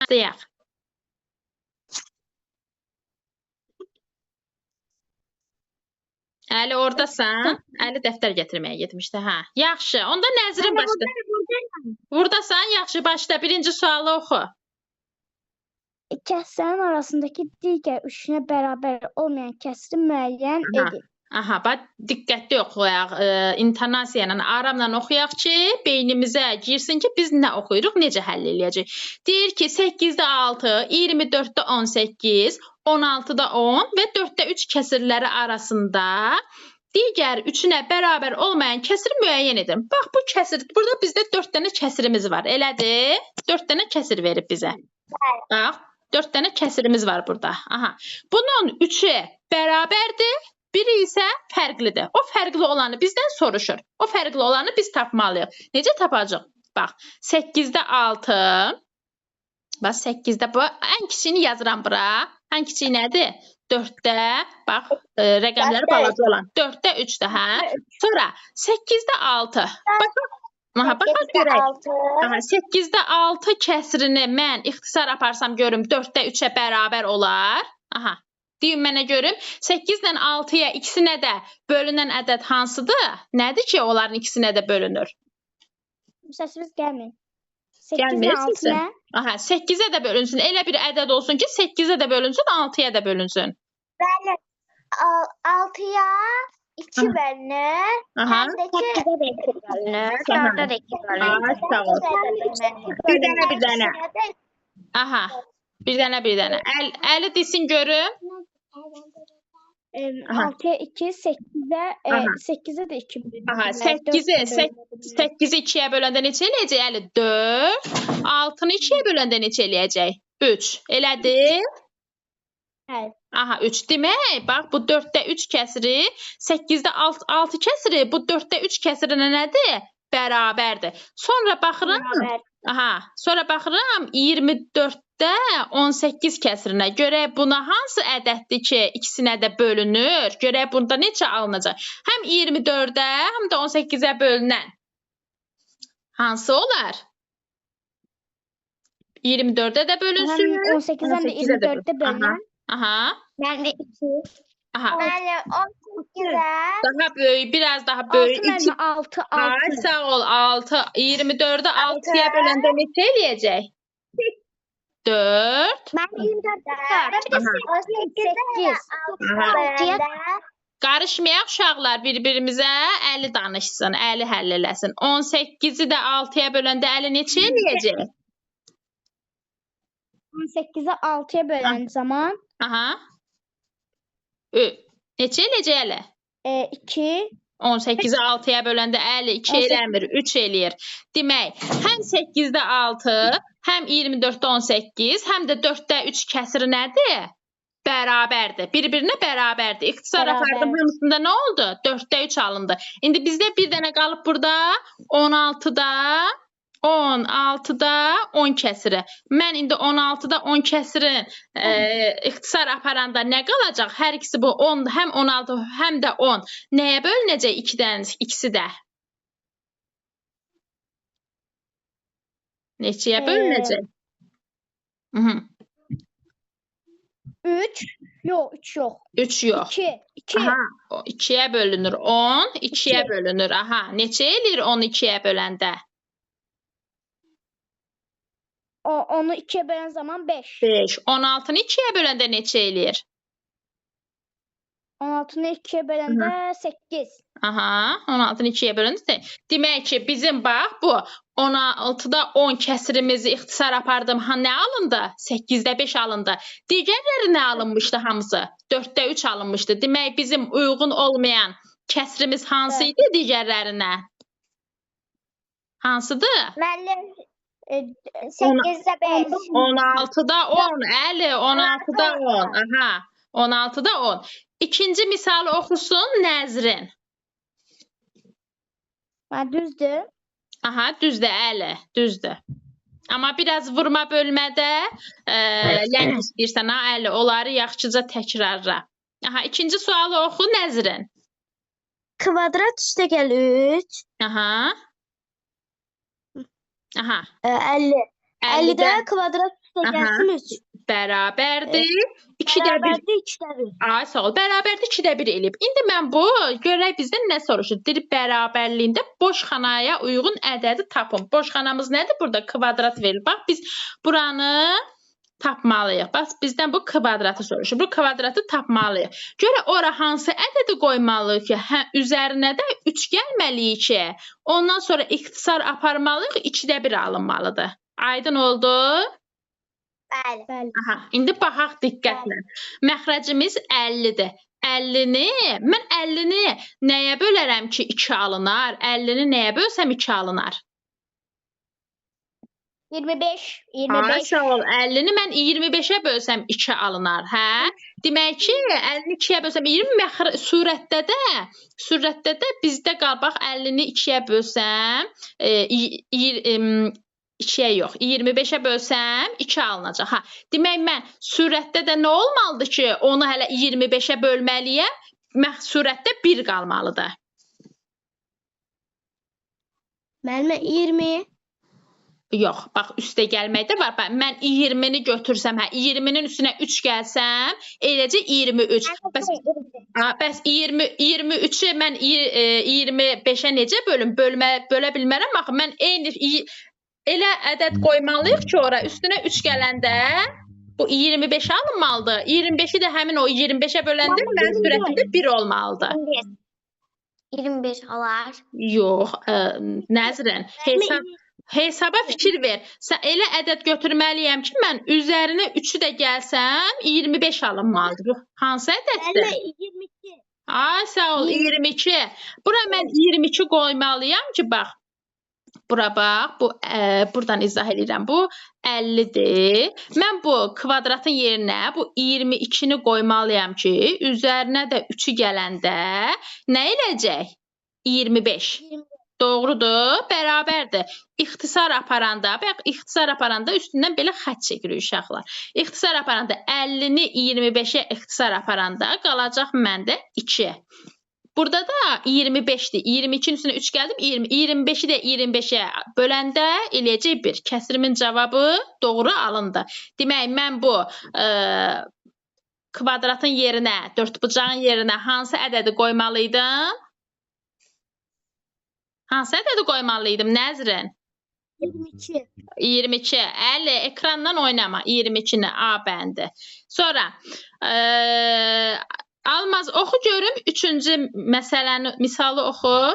Başlayaq. Əli oradasan? Əli dəftər gətirməyə getmişdi. Hə. Yaxşı. Onda Nəzrin başla. Buradasan? Yaxşı, başla. Birinci sualı oxu. Kəsrlərin arasındakı digər üçünə bərabər olmayan kəsri müəyyən edin. Aha, bax diqqətli oxuyaq. İntonasiya ilə, aramla oxuyaq ki, beynimizə girsin ki, biz nə oxuyuruq, necə həll eləyəcəyik. Deyir ki, 8-də 6, 24-də 18, 16-da 10 və 4-də 3 kəsirləri arasında digər üçünə bərabər olmayan kəsiri müəyyən edin. Bax, bu kəsir, burada bizdə 4 dənə kəsirimiz var, elədir? 4 dənə kəsir verib bizə. Bax, 4 dənə kəsirimiz var burada. Aha. Bunun 3-ü bərabərdir. Biri isə fərqlidir. O fərqli olanı bizdən soruşur. O fərqli olanı biz tapmalıyıq. Necə tapacaq? Bax, 8-də 6. Bax, 8-də bu. Ən kiçiyini yazıram bura. Ən kiçiyi nədir? 4-də. Bax, rəqəmləri balaca olan. 4-də 3-də, hə? Sonra 8-də 6. Baxaq görək. 8-də 6 kəsirini mən ixtisar aparsam görüm 4-də 3-ə bərabər olar. Aha. Deyim mənə görüm, 8-lə 6-ya ikisinə də bölünən ədəd hansıdır? Nədir ki, onların ikisinə də bölünür? Səsimiz gəlmir. Gəlmir səsə? Aha, 8-ə də bölünsün. Elə bir ədəd olsun ki, 8-ə də bölünsün, 6-ya da bölünsün. Bəli, 6-ya 2 bölünür, həm də ki, 8-ə də 2 bölünür, 4-də də 2 bölünür. Bir dənə. Aha. Bir dənə. Əli desin görüm. 6-ya 2, 8-ə də 2 bölünür. Aha, 8-i 2-yə böləndə neçə eləyəcək Əli? 4. 6-nı 2-yə böləndə neçə eləyəcək? 3. Elədir? Hə. Aha, 3. Demək, bax, bu 4-də 3 kəsiri, 8-də 6 kəsiri, bu 4-də 3 kəsirinə nədir? Bərabərdir. Sonra baxıram 24-də 18 kəsirinə. Görək buna hansı ədəddir ki, ikisinə də bölünür? Görək bunda neçə alınacaq? Həm 24-də, həm də 18-ə bölünən. Hansı olar? 24-də də bölünsün. Həm 18-dən də 24-də bölünən. Aha. Mən də 2. Aha. Bəli, 18-ə. Daha böyük, biraz daha böyük. 6. Ay, sağ ol, 6. 24-də 6-ya böləndə neçə eləyəcək? 4. Mən 24-də. 8. Qarışmayaq uşaqlar bir-birimizə, Əli danışsın, Əli həll eləsin. 18-i də 6-ya böləndə Əli neçə eləyəcək? 18-ə 6-ya bölən zaman. Aha. Neçə eləyəcək Əli? 2. 18-i 6-ya böləndə Əli 2 eləmir, 3 eləyir. Demək, həm 8-də 6, həm 24-də 18, həm də 4-də 3 kəsiri nədir? Bərabərdir. Bir-birinə bərabərdir. İxtisar apardım, hamısında nə oldu? 4-də 3 alındı. İndi bizdə bir dənə qalıb burada 16-da 10 kəsiri. Mən indi 16-da 10 kəsirin ixtisar aparanda nə qalacaq? Hər ikisi bu 10, həm 16, həm də 10. Nəyə bölünəcək ikisi də? Neçəyə bölünəcək? 3. Yox, 3 yox. 3 yox. 2. Aha, 2-yə bölünür. 10, 2-yə bölünür. Aha, neçə eləyir 10 2-yə böləndə? Onu 2-yə bölən zaman 5. 5. 16-nı 2-yə böləndə neçə eləyir? 16-nı 2-yə böləndə 8. Aha, 16-nı 2-yə böləndə. Demək ki, bizim bax bu 16-da 10 kəsirimizi ixtisar apardım. Nə alındı? 8-də 5 alındı. Digərləri nə alınmışdı hamısı? 4-də 3 alınmışdı. Demək bizim uyğun olmayan kəsirimiz hansı idi digərlərinə? Hansıdır? Müəllim 8-də 5. 16-da 10. Əli, 16-da 10. Aha, 16-da 10. İkinci misalı oxusun Nəzrin. Düzdür. Aha, düzdür Əli, düzdür. Amma biraz vurma bölmədə lənk istəyirsən ha Əli, onları yaxşıca təkrarla. Aha, ikinci sualı oxu Nəzrin. Kvadrat üstə gəl 3. Aha. Aha. 50. 50-də kvadrat üstə gəlsin 3. Bərabərdir. 2-də 1. Bərabərdir 2-də 1. Ay sağ ol. Bərabərdir 2-də 1 eləyib. İndi mən bu görək bizdən nə soruşur? Deyir bərabərliyində boşxanaya uyğun ədədi tapın. Boşxanamız nədir? Burada kvadrat verilir. Bax biz buranı tapmalıyıq. Bax bizdən bu kvadratı soruşur. Bu kvadratı tapmalıyıq. Görə ora hansı ədədi qoymalıyıq ki, üzərinə də 3 gəlməliyik ki, ondan sonra ixtisar aparmalıyıq, 2-də 1 alınmalıdır. Aydın oldu? Bəli. Aha, indi baxaq diqqətlə. Məxrəcimiz 50-dir. 50-ni, mən 50-ni nəyə bölərəm ki 2 alınar? 50-ni nəyə bölsəm 2 alınar? 25. Ay, sağ ol. 50-ni mən 25-ə bölsəm 2 alınar, hə? Demək ki, 50-ni 2-yə bölsəm 20 surətdə də bizdə qal bax 50-ni 2-yə bölsəm 2-yə yox, 25-ə bölsəm 2 alınacaq. Ha, demək mən surətdə də nə olmalıdır ki, onu hələ 25-ə bölməliyəm? Surətdə 1 qalmalıdır. Müəllimə 20. Yox, bax üstə gəlməkdə var. Bax, mən 20-ni götürsəm, 20-nin üstünə 3 gəlsəm, eləcə 23. Bəs 23-ü mən 25-ə necə bölüm? Bölə bilmərəm. Bax, mən elə ədəd qoymalıyıq ki, ora üstünə 3 gələndə bu 25 alınmalıdır. 25-i də həmin o 25-ə böləndə mən sürətində 1 olmalıdır. 25 olar. Yox, Nəzrin, hesaba fikir ver. Sən elə ədəd götürməliyəm ki, mən üzərinə 3-ü də gəlsəm 25 alınmalıdır. Bu hansı ədəddir? 22. Ay, sağ ol, 22. Bura mən 22 qoymalıyam ki, bax. Bura bax, buradan izah edirəm. Bu 50-dir. Mən bu kvadratın yerinə bu 22-ni qoymalıyam ki, üzərinə də 3-ü gələndə nə eləcək? 25. Doğrudur, bərabərdir. İxtisar aparanda, bax, ixtisar aparanda üstündən belə xətt çəkirik uşaqlar. İxtisar aparanda 50-ni 25-ə ixtisar aparanda qalacaq məndə 2. Burada da 25-dir. 22-nin üstünə 3 gəldim, 20. 25-i də 25-ə böləndə eləyəcək 1. Kəsirimin cavabı doğru alındı. Demək, mən bu kvadratın yerinə, dördbucağın yerinə hansı ədədi qoymalıydım? Hansı ədədi qoymalıydım, Nəzrin? 22. 22. Əli, ekrandan oynama. 22-ni A bəndi. Sonra Almaz, oxu görüm 3-cü məsələni, misalı oxu.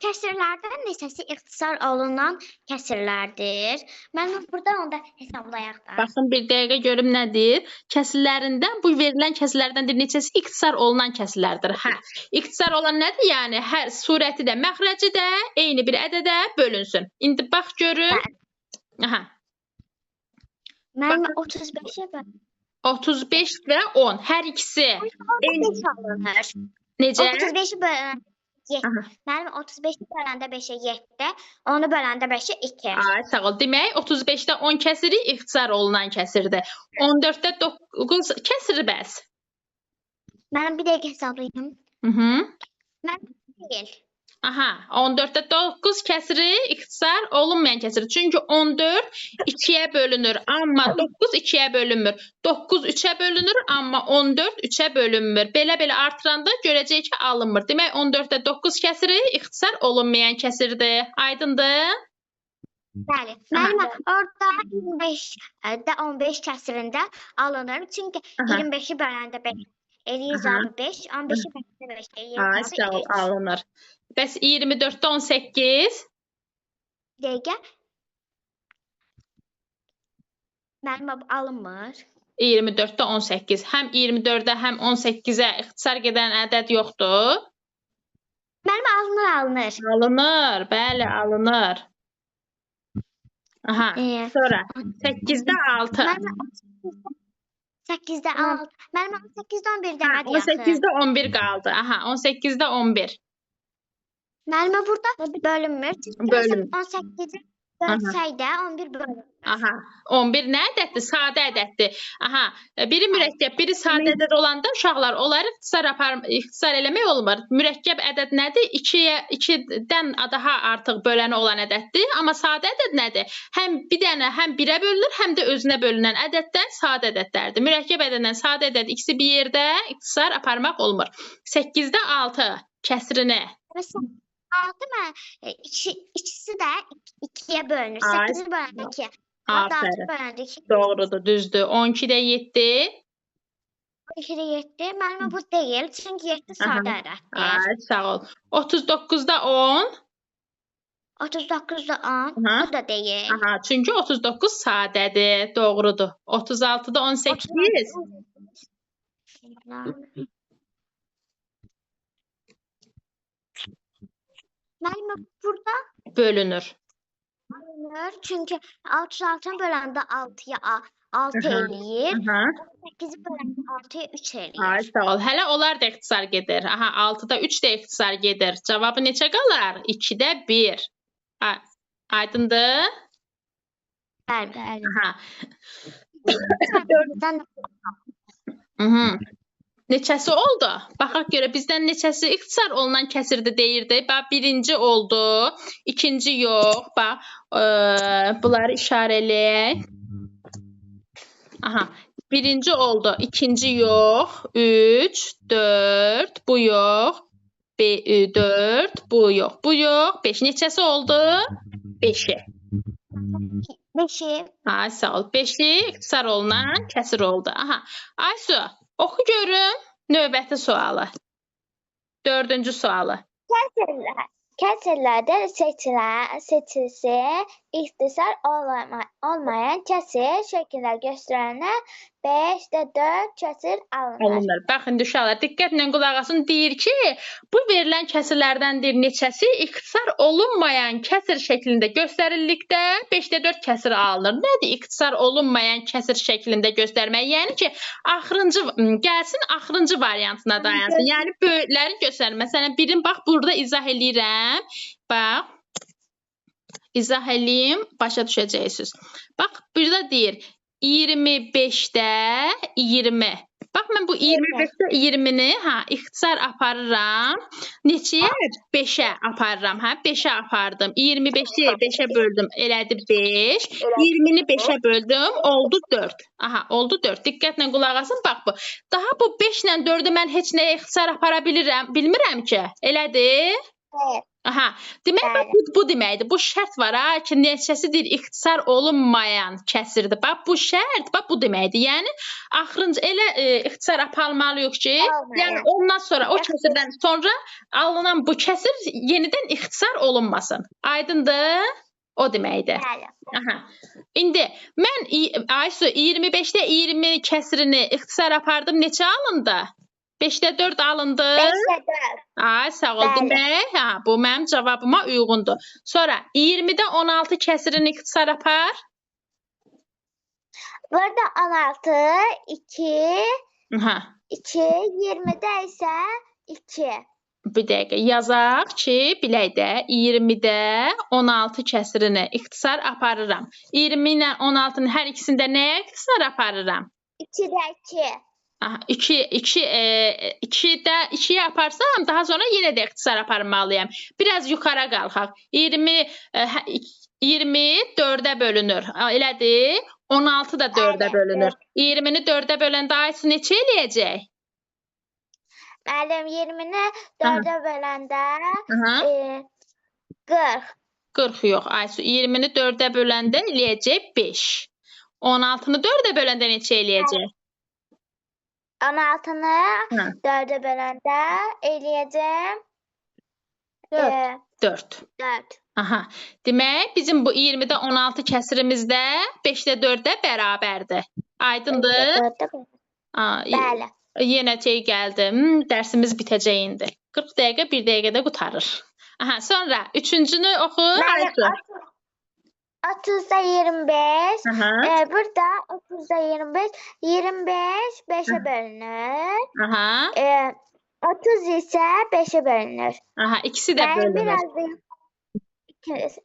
Kəsirlərdən neçəsi ixtisar olunan kəsirlərdir? Mən burada onda hesablayaq da. Baxın, bir dəqiqə görüm nədir? Kəsirlərindən, bu verilən kəsirlərdən neçəsi ixtisar olunan kəsirlərdir? Hə, ixtisar olan nədir? Yəni, hər surəti də, məxrəci də eyni bir ədədə bölünsün. İndi bax görüm. Aha. Mən 35-ə bölüm. 35 və 10. Hər ikisi eyni. Necə? 35-i böləndə 7. Mənim 35-i böləndə 5-ə 7. Onu böləndə 5-ə 2. Ay, sağ ol. Demək, 35-də 10 kəsiri ixtisar olunan kəsirdir. 14-də 9 kəsiri bəs. Mən bir dəqiqə hesablayayım. Mən deyil. Aha, 14-də 9 kəsiri ixtisar olunmayan kəsir. Çünki 14 2-yə bölünür, amma 9 2-yə bölünmür. 9 3-ə bölünür, amma 14 3-ə bölünmür. Belə-belə artıranda görəcək ki, alınmır. Demək, 14-də 9 kəsiri ixtisar olunmayan kəsirdir. Aydındır? Bəli. Mənim orada 25-də 15 kəsirində alınır. Çünki 25-i böləndə 5. Eləyir 5, 15-i böləndə 5. Ay, sağ ol, alınır. Bəs 24-də 18? Dəqiqə. Mənim alınmır. 24-də 18. Həm 24-də, həm 18-ə ixtisar gedən ədəd yoxdur. Mənim alınır. Alınır, bəli, alınır. Aha, sonra 8-də 6. 8-də 6. Mənim 18-də 11 demədi yaxı. 18-də 11 qaldı. Aha, 18-də 11. Mənim burada bölünmür. Bölünmür. 18-i bölsəydə 11 bölünür. Aha, 11 nə ədəddir? Sadə ədəddir. Aha, biri mürəkkəb, biri sadə ədəd olanda uşaqlar onları ixtisar eləmək olmur. Mürəkkəb ədəd nədir? 2-dən daha artıq böləni olan ədəddir. Amma sadə ədəd nədir? Həm bir dənə, həm birə bölünür, həm də özünə bölünən ədədlər sadə ədədlərdir. Mürəkkəb ədədlə sadə ədəd ikisi bir yerdə ixtisar aparmaq olmur. 8-də 6 kəsrini. Məsələn, 6 ikisi də 2-yə bölünür. 8-i böləndə 2. Aferin. Doğrudur, düzdür. 12-də 7. 12-də 7. Müəllimə bu deyil, çünki 7 sadə ədəddir. Ay, sağ ol. 39-da 10. 39-da 10. Bu da deyil. Aha, çünki 39 sadədir. Doğrudur. 36-da 18. Müəllimə burada Bölünür. çünki 66-nı böləndə 6-ya 6 eləyir. 8-i böləndə 6-ya 3 eləyir. Ay, sağ ol. Hələ onlar da ixtisar gedir. Aha, 6-da 3 də ixtisar gedir. Cavabı neçə qalar? 2-də 1. Aydındır? Bəli. Aha. 4-dən Neçəsi oldu? Baxaq görə bizdən neçəsi ixtisar olunan kəsirdə deyirdi. Bax, birinci oldu, ikinci yox. Bax, bunları işarələyək. Aha, birinci oldu, ikinci yox. 3, 4, bu yox. 4, bu yox. Bu yox. 5 neçəsi oldu? 5'i. 5'i. Ay, sağ ol. 5'i ixtisar olunan kəsir oldu. Aha, Aysu. Oxu görüm növbəti sualı. 4-cü sualı. Kəsirlərdə seçilisi ixtisar olmayan kəsir şəkildə göstərənə 5'də 4 kəsir alınır. Baxın, uşaqlar, diqqətlə qulaq asın. Deyir ki, bu verilən kəsirlərdəndir neçəsi ixtisar olunmayan kəsir şəklində göstərildikdə 5'də 4 kəsir alınır. Nədir ixtisar olunmayan kəsir şəklində göstərmək? Yəni ki, gəlsin axırıncı variantına dayansın. Yəni, böyükləri göstərir. Məsələn, birin, bax, burada izah eləyirəm. Bax, izah eləyim, başa düşəcəksiniz. Bax, burada deyir, 25'də 20. Bax, mən bu 25'də 20'ni ixtisar aparıram. Neçəyə? 5'ə aparıram. 5'ə apardım. 25'i 5'ə böldüm. Elədi 5. 20'ni 5'ə böldüm. Oldu 4. Aha, oldu 4. Diqqətlə qulaq asın. Bax bu. Daha bu 5 ilə 4'ü mən heç nəyə ixtisar apara bilmirəm ki. Elədir? Evet. Aha, demək bu deməkdir. Bu şərt var ki, neçəsidir ixtisar olunmayan kəsirdir. Bax, bu şərt, bax, bu deməkdir. Yəni, axırıncı elə ixtisar aparmalıyıq ki, yəni ondan sonra, o kəsirdən sonra alınan bu kəsir yenidən ixtisar olunmasın. Aydındır? O deməkdir. Aha. İndi, mən Aysu 25'də 20 kəsirini ixtisar apardım. Neçə alındı? 5'də 4 alındı. 5'də 4. Ay, sağ ol. Demək, bu mənim cavabıma uyğundur. Sonra 20'də 16 kəsirini ixtisar apar. Burada 16, 2, 2, 20'də isə 2. Bir dəqiqə yazaq ki, bilək də 20'də 16 kəsirini ixtisar aparıram. 20 ilə 16'nın hər ikisində nəyə ixtisar aparıram? 2'də 2. 2'ye yaparsam daha sonra yine de ixtisar aparmalıyam. Biraz yukarı qalxaq. 20 4'e bölünür. Elədir? 16 da 4'e bölünür. 20'ni 4'e böləndə Aysu neçə eləyəcək? Müəllim, 20'ni 4'e böləndə 40. 40 yox Aysu. 20'ni 4'e böləndə eləyəcək 5. 16'nı 4'e böləndə neçə eləyəcək? 16'nı 4'e böləndə eləyəcəm 4. 4. Aha. Demək, bizim bu 20'də 16 kəsirimizdə 5'də 4'ə bərabərdir. Aydındır? Bəli. Yenə gəldi. Dərsimiz bitəcək indi. 40 dəqiqə, 1 dəqiqədə qutarır. Aha, sonra 3-cünü oxu. 30'da 25. Burada 30'da 25. 25 5'e bölünür. 30 ise 5'e bölünür. Aha, ikisi də bölünür.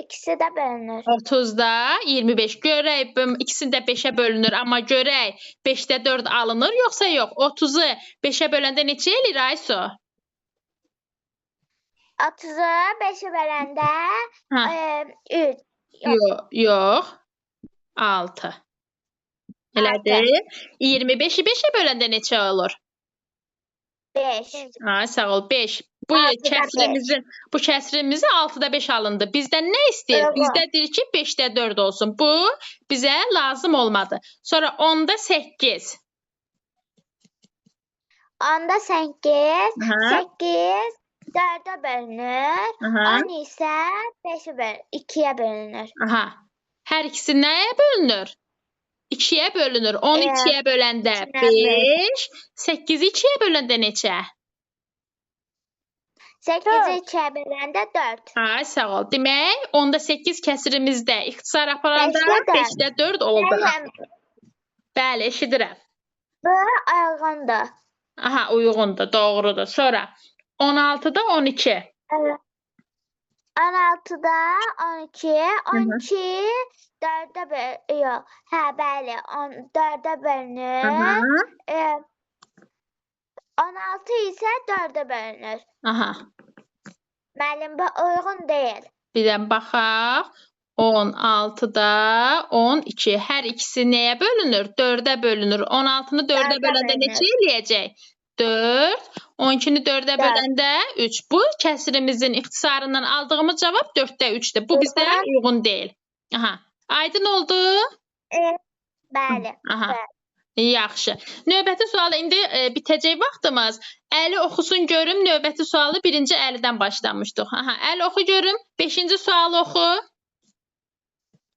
ikisi də bölünür. 30-da 25. Görək ikisini də 5-ə bölünür, amma görək 5-də 4 alınır yoxsa yox? 30-u 5-ə böləndə neçə eləyir Aysu? 30-u 5-ə böləndə Hə. 3. Yox. 6. Elədir. 25-i 5-ə böləndə neçə olur? 5. Ay, sağ ol, 5. Bu 6-da kəsrimizi 6-da 5 alındı. Bizdən nə istəyir? Yox. Bizdə deyir ki, 5-də 4 olsun. Bu bizə lazım olmadı. Sonra 10-da 8. Onda 8. Aha. 8 4-ə bölünür. Aha. 10 isə 2-yə bölünür. Aha. Hər ikisi nəyə bölünür? 2-yə bölünür. 10 Evet. 2-yə böləndə İçinə 5. 8-i 2-yə böləndə neçə? 8-i 2-yə böləndə 4. Ay, sağ ol. Demək, 10-da 8 kəsirimizdə ixtisar aparanda 5-də 4 oldu. Bəli, eşidirəm. Bu uyğundur. Aha, uyğundur, doğrudur. Sonra 16-da 12. 16-da 12. 12 4-ə bölünür. Yox, hə, bəli, 4-ə bölünür. Aha. 16 isə 4-ə bölünür. Aha. Müəllim, bu uyğun deyil. Birdən baxaq. 16-da 12. Hər ikisi nəyə bölünür? 4-ə bölünür. 16-nı 4-ə 4-ə böləndə bölünür. neçə eləyəcək? 4. 12-ni 4-ə böləndə 3. Bu kəsirimizin ixtisarından aldığımız cavab 4-də 3-dür. Bu bizdə uyğun deyil. Aha. Aydın oldu? Bəli. Aha. Yaxşı. Növbəti sualı indi bitəcək vaxtımız. Əli oxusun görüm. Növbəti sualı birinci Əlidən başlamışdıq. Aha. Əli oxu görüm. 5-ci sualı oxu.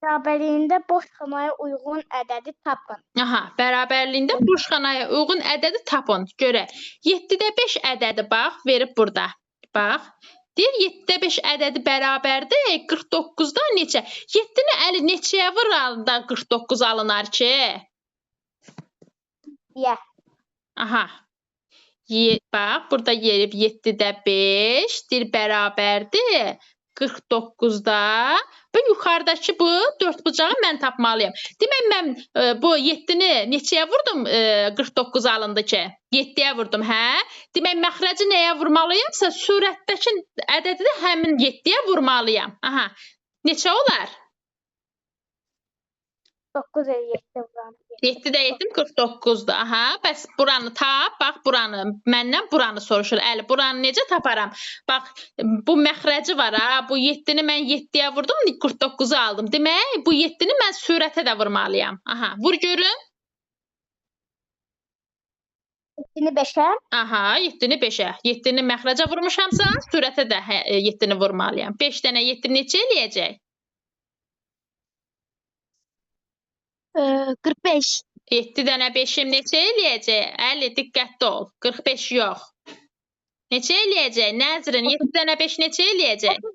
Bərabərliyində boş xanaya uyğun ədədi tapın. Aha. Bərabərliyində boş xanaya uyğun ədədi tapın. Görək. 7-də 5 ədədi bax. Verib burada. Bax. Deyir 7-də 5 ədədi bərabərdir. 49-da neçə? 7-ni Əli neçəyə vuranda 49 alınar ki? Yə. Aha. Bax, burada yerib 7-də 5 deyir bərabərdir. 49-da və yuxarıdakı bu 4 bucağı mən tapmalıyam. Demək, mən bu 7-ni neçəyə vurdum 49 alındı ki? 7-yə vurdum, hə? Demək, məxrəci nəyə vurmalıyamsa, surətdəki ədədi də həmin 7-yə vurmalıyam. Aha. Neçə olar? 9 7 vuran. 7-də 7 49-dur. Aha, bəs buranı tap. Bax, buranı məndən buranı soruşur. Əli, buranı necə taparam? Bax, bu məxrəci var ha. Bu 7-ni mən 7-yə vurdum, 49-u aldım. Demək, bu 7-ni mən surətə də vurmalıyam. Aha, vur görüm. 7-ni 5-ə. Aha, 7-ni 5-ə. 7-ni məxrəcə vurmuşamsa, surətə də 7-ni vurmalıyam. 5 dənə 7 neçə eləyəcək? 45. 7 dənə 5-im neçə eləyəcək? Əli, diqqətli ol. 45 yox. Neçə eləyəcək? Nəzrin, 7 dənə 5 neçə eləyəcək?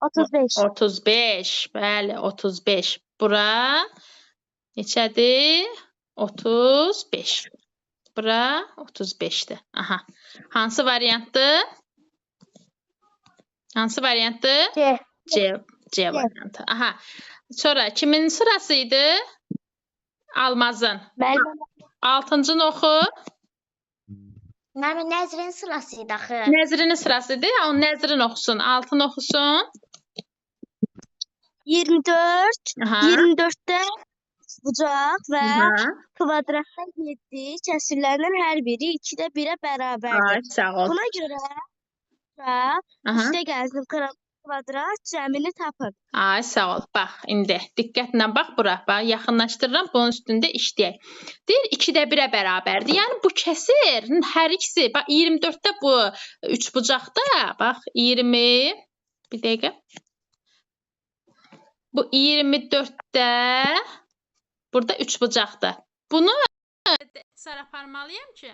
35. 35. Bəli, 35. Bura neçədir? 35. Bura 35-dir. Aha. Hansı variantdır? Hansı variantdır? C variantı. Aha. Sonra kimin sırası idi? Almazın. Mənim 6-cını oxu. Mənim Nəzrin sırası idi axı. Nəzrinin sırası idi. O Nəzrin oxusun. 6-nı oxusun. 24. Aha. 24-də bucaq və Aha. kvadratda 7 kəsirlərin hər biri 2-də 1-ə bərabərdir. Ay, sağ ol. Buna görə Aha. üstə gəlsin kvadrat cəmini tapın. Ay, sağ ol. Bax, indi diqqətlə bax bura. Bax, yaxınlaşdırıram, bunun üstündə işləyək. Deyir 2-də 1-ə bərabərdir. Yəni bu kəsir hər ikisi, bax 24-də bu 3 bucaqda, bax 20 bir dəqiqə. Bu 24-də burada 3 bucaqdır. Bunu sarı aparmalıyam ki.